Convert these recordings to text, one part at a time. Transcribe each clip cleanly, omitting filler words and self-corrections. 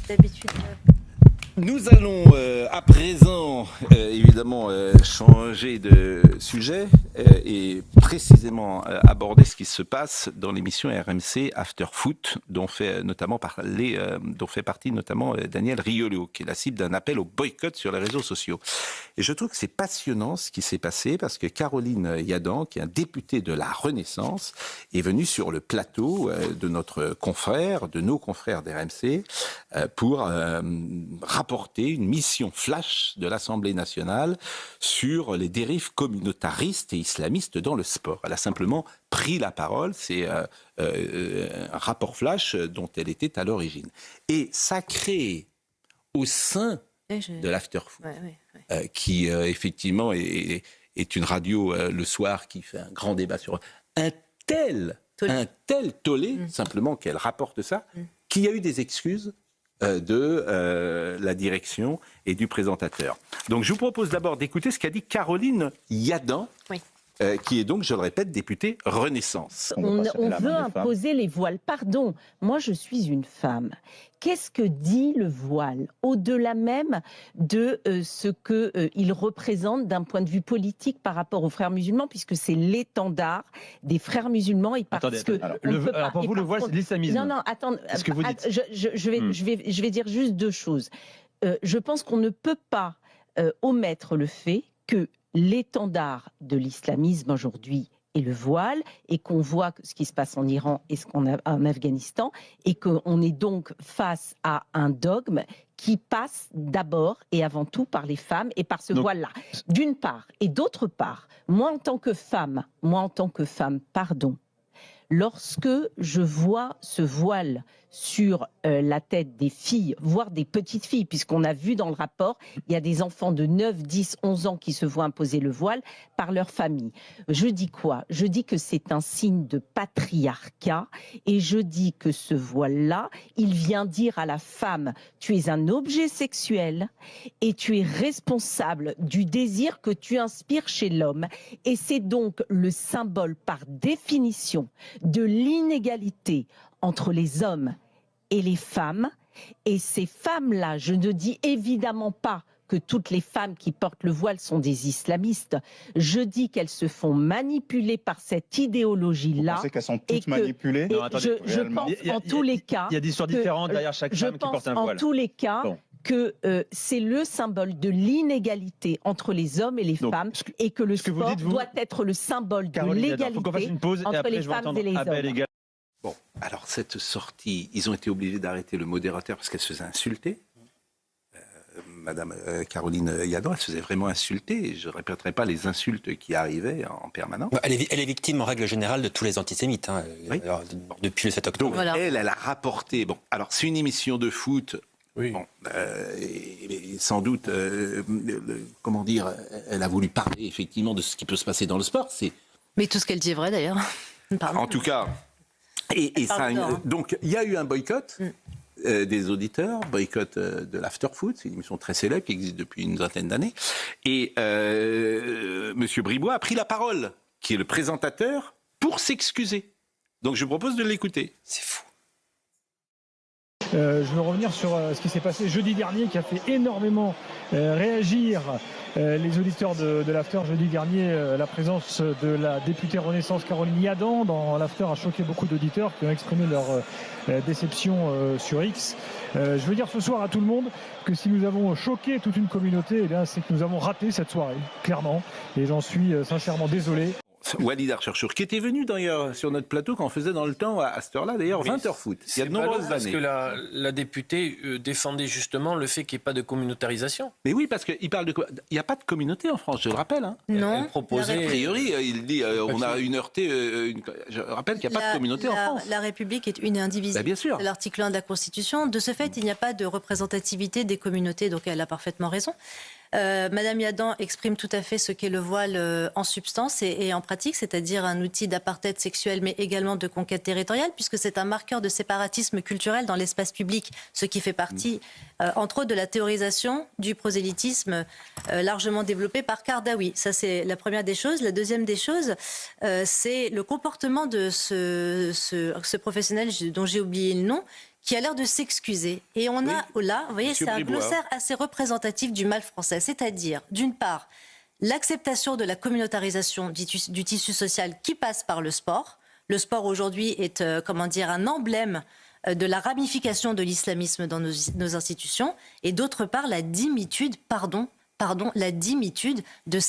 d'habitude. Nous allons à présent évidemment changer de sujet et précisément aborder ce qui se passe dans l'émission RMC After Foot dont fait partie notamment Daniel Riolo, qui est la cible d'un appel au boycott sur les réseaux sociaux. Et je trouve que c'est passionnant ce qui s'est passé parce que Caroline Yadan, qui est un député de la Renaissance, est venue sur le plateau de nos confrères d'RMC pour rapporter une mission flash de l'Assemblée nationale sur les dérives communautaristes et islamistes dans le sport. Elle a simplement pris la parole, c'est un rapport flash dont elle était à l'origine. Et ça crée au sein de l'Afterfoot, qui effectivement est une radio le soir qui fait un grand débat sur un tel tollé, simplement qu'elle rapporte ça, qu'il y a eu des excuses de la direction et du présentateur. Donc je vous propose d'abord d'écouter ce qu'a dit Caroline Yadan, qui est donc, je le répète, députée Renaissance. On veut imposer les voiles. Pardon, moi je suis une femme. Qu'est-ce que dit le voile, au-delà même de ce qu'il représente d'un point de vue politique par rapport aux frères musulmans, puisque c'est l'étendard des frères musulmans. Et parce que alors pour vous, le voile, c'est de l'islamisme. Non, attends. C'est ce que vous dites. Je vais dire juste deux choses. Je pense qu'on ne peut pas omettre le fait que l'étendard de l'islamisme aujourd'hui est le voile, et qu'on voit ce qui se passe en Iran et ce qu'on a en Afghanistan, et qu'on est donc face à un dogme qui passe d'abord et avant tout par les femmes et par ce voile-là, d'une part. Et d'autre part, moi en tant que femme, pardon, lorsque je vois ce voile sur la tête des filles, voire des petites filles, puisqu'on a vu dans le rapport, il y a des enfants de 9, 10, 11 ans qui se voient imposer le voile par leur famille. Je dis quoi ? Je dis que c'est un signe de patriarcat, et je dis que ce voile-là, il vient dire à la femme, tu es un objet sexuel et tu es responsable du désir que tu inspires chez l'homme. Et c'est donc le symbole par définition de l'inégalité entre les hommes et les femmes. Et ces femmes-là, je ne dis évidemment pas que toutes les femmes qui portent le voile sont des islamistes. Je dis qu'elles se font manipuler par cette idéologie-là. Vous pensez qu'elles sont toutes manipulées ? Non, attendez, je pense en tous les cas... Il y a des histoires différentes derrière chaque femme qui porte un voile. Je pense en tous les cas que c'est le symbole de l'inégalité entre les hommes et les femmes, et que le sport doit être le symbole de l'égalité entre les femmes et les hommes. Bon, alors cette sortie, ils ont été obligés d'arrêter le modérateur parce qu'elle se faisait insulter. Madame Caroline Yadan, elle se faisait vraiment insulter. Je ne répéterai pas les insultes qui arrivaient en permanence. Elle est victime en règle générale de tous les antisémites, depuis le 7 octobre. Donc elle a rapporté... Bon, alors c'est une émission de foot... Oui. Bon, et sans doute, comment dire, elle a voulu parler effectivement de ce qui peut se passer dans le sport. Mais tout ce qu'elle dit est vrai d'ailleurs. En tout cas, donc il y a eu un boycott des auditeurs, boycott de l'Afterfoot, c'est une émission très célèbre qui existe depuis une vingtaine d'années. Et Monsieur Bribois a pris la parole, qui est le présentateur, pour s'excuser. Donc je vous propose de l'écouter. C'est fou. Je veux revenir sur ce qui s'est passé jeudi dernier, qui a fait énormément réagir les auditeurs de l'After. Jeudi dernier, la présence de la députée Renaissance Caroline Yadan dans l'After a choqué beaucoup d'auditeurs qui ont exprimé leur déception sur X. Je veux dire ce soir à tout le monde que si nous avons choqué toute une communauté, eh bien, c'est que nous avons raté cette soirée, clairement. Et j'en suis sincèrement désolé. Walid Archerchour, qui était venu d'ailleurs sur notre plateau quand on faisait dans le temps à cette heure-là, d'ailleurs, 20h foot, il y a de nombreuses années. Parce que la députée défendait justement le fait qu'il n'y ait pas de communautarisation. Mais oui, parce qu'il parle de quoi ? Il n'y a pas de communauté en France, je le rappelle. Hein. Non. Elle proposait... A priori, il dit on a une heurté. Je rappelle qu'il n'y a pas de communauté en France. La République est une et indivisible. Bien sûr. C'est l'article 1 de la Constitution. De ce fait, il n'y a pas de représentativité des communautés, donc elle a parfaitement raison. Madame Yadan exprime tout à fait ce qu'est le voile en substance et en pratique, c'est-à-dire un outil d'apartheid sexuel, mais également de conquête territoriale, puisque c'est un marqueur de séparatisme culturel dans l'espace public, ce qui fait partie, entre autres, de la théorisation du prosélytisme largement développé par Kardawi. Ça, c'est la première des choses. La deuxième des choses, c'est le comportement de ce professionnel dont j'ai oublié le nom, qui a l'air de s'excuser. Et on a là, vous voyez, c'est un glossaire assez représentatif du mal français. C'est-à-dire, d'une part, l'acceptation de la communautarisation du tissu social qui passe par le sport. Le sport aujourd'hui est, un emblème de la ramification de l'islamisme dans nos institutions. Et d'autre part, la dimitude, la dimitude de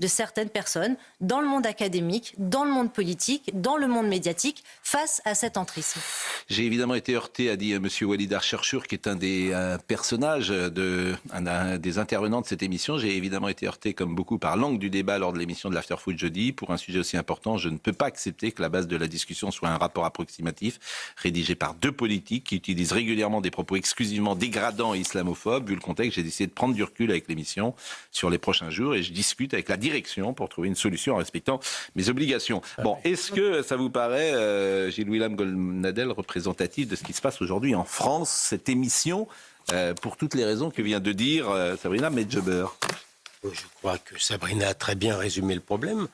certaines personnes dans le monde académique, dans le monde politique, dans le monde médiatique, face à cet entrisme. J'ai évidemment été heurté, a dit M. Walid Archerchour, qui est un des personnages, un des intervenants de cette émission. J'ai évidemment été heurté, comme beaucoup, par l'angle du débat lors de l'émission de l'After Foot jeudi. Pour un sujet aussi important, je ne peux pas accepter que la base de la discussion soit un rapport approximatif, rédigé par deux politiques qui utilisent régulièrement des propos exclusivement dégradants et islamophobes. Vu le contexte, j'ai décidé de prendre du recul avec l'émission sur les prochains jours et je discute avec la direction pour trouver une solution en respectant mes obligations. Bon, est-ce que ça vous paraît, Gilles-William Golnadel, représentatif de ce qui se passe aujourd'hui en France, cette émission, pour toutes les raisons que vient de dire Sabrina Medjeber? Je crois que Sabrina a très bien résumé le problème.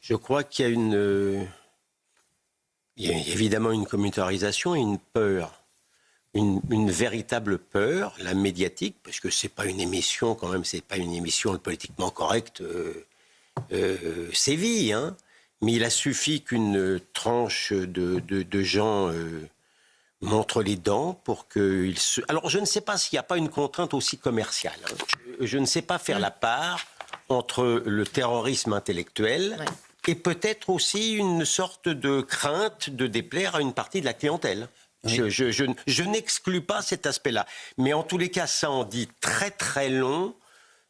Je crois qu'il y a il y a évidemment une communautarisation et une peur. Une véritable peur, la médiatique, parce que c'est pas une émission quand même, c'est pas une émission politiquement correcte sévit, hein. Mais il a suffi qu'une tranche de gens montre les dents pour qu'ils se... Alors je ne sais pas s'il n'y a pas une contrainte aussi commerciale. Hein. Je ne sais pas faire la part entre le terrorisme intellectuel et peut-être aussi une sorte de crainte de déplaire à une partie de la clientèle. Oui. Je n'exclus pas cet aspect-là. Mais en tous les cas, ça en dit très très long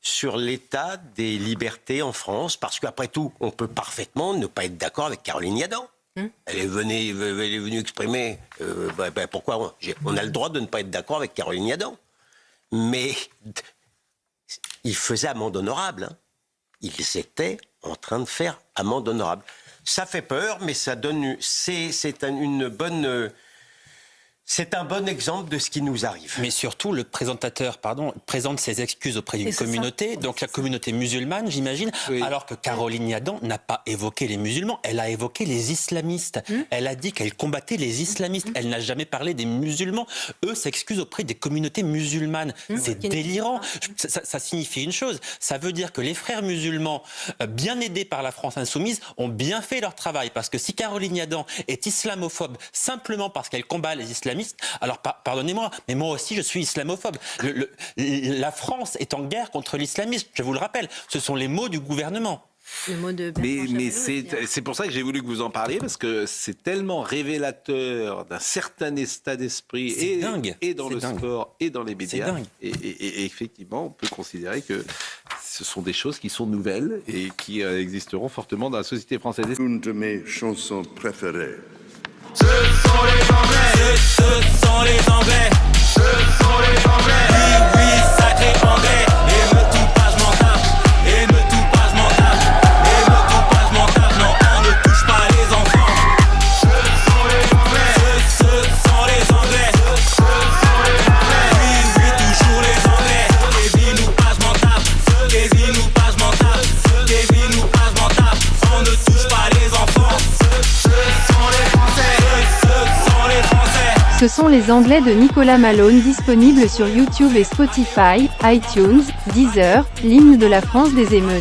sur l'état des libertés en France, parce qu'après tout, on peut parfaitement ne pas être d'accord avec Caroline Yadan. Elle est venue exprimer pourquoi on a le droit de ne pas être d'accord avec Caroline Yadan. Mais il faisait amende honorable. Hein. Ils étaient en train de faire amende honorable. Ça fait peur, mais ça donne... C'est un bon exemple de ce qui nous arrive. Mais surtout, le présentateur présente ses excuses auprès d'une communauté, donc la communauté musulmane, j'imagine, alors que Caroline Yadan n'a pas évoqué les musulmans, elle a évoqué les islamistes. Elle a dit qu'elle combattait les islamistes. Elle n'a jamais parlé des musulmans. Eux s'excusent auprès des communautés musulmanes. C'est délirant. Ça signifie une chose. Ça veut dire que les frères musulmans, bien aidés par la France insoumise, ont bien fait leur travail. Parce que si Caroline Yadan est islamophobe simplement parce qu'elle combat les islamistes, alors pardonnez-moi, mais moi aussi je suis islamophobe. La France est en guerre contre l'islamisme, je vous le rappelle. Ce sont les mots du gouvernement. Mais c'est pour ça que j'ai voulu que vous en parliez, parce que c'est tellement révélateur d'un certain état d'esprit et dans le sport et dans les médias. Et effectivement, on peut considérer que ce sont des choses qui sont nouvelles et qui existeront fortement dans la société française. Une de mes chansons préférées. Ce sont les Anglais, ce sont les Anglais, ce sont les Anglais. Oui, sacré Anglais, et me tout pas, je m'en tape, et me tout pas, je m'en tape, et me tout pas, je m'en tape, non, on ne touche pas les enfants. Ce sont les Anglais, ce sont les Anglais, ce sont les Anglais. Oui, oui, toujours les Anglais, Kevin ou pas, je m'en tape, Kevin ou pas, je m'en tape, Kevin ou pas, je m'en tape, on ne touche pas les enfants. Ce sont les Français. Ce sont les Anglais de Nicolas Malone, disponibles sur YouTube et Spotify, iTunes, Deezer, l'hymne de la France des émeutes.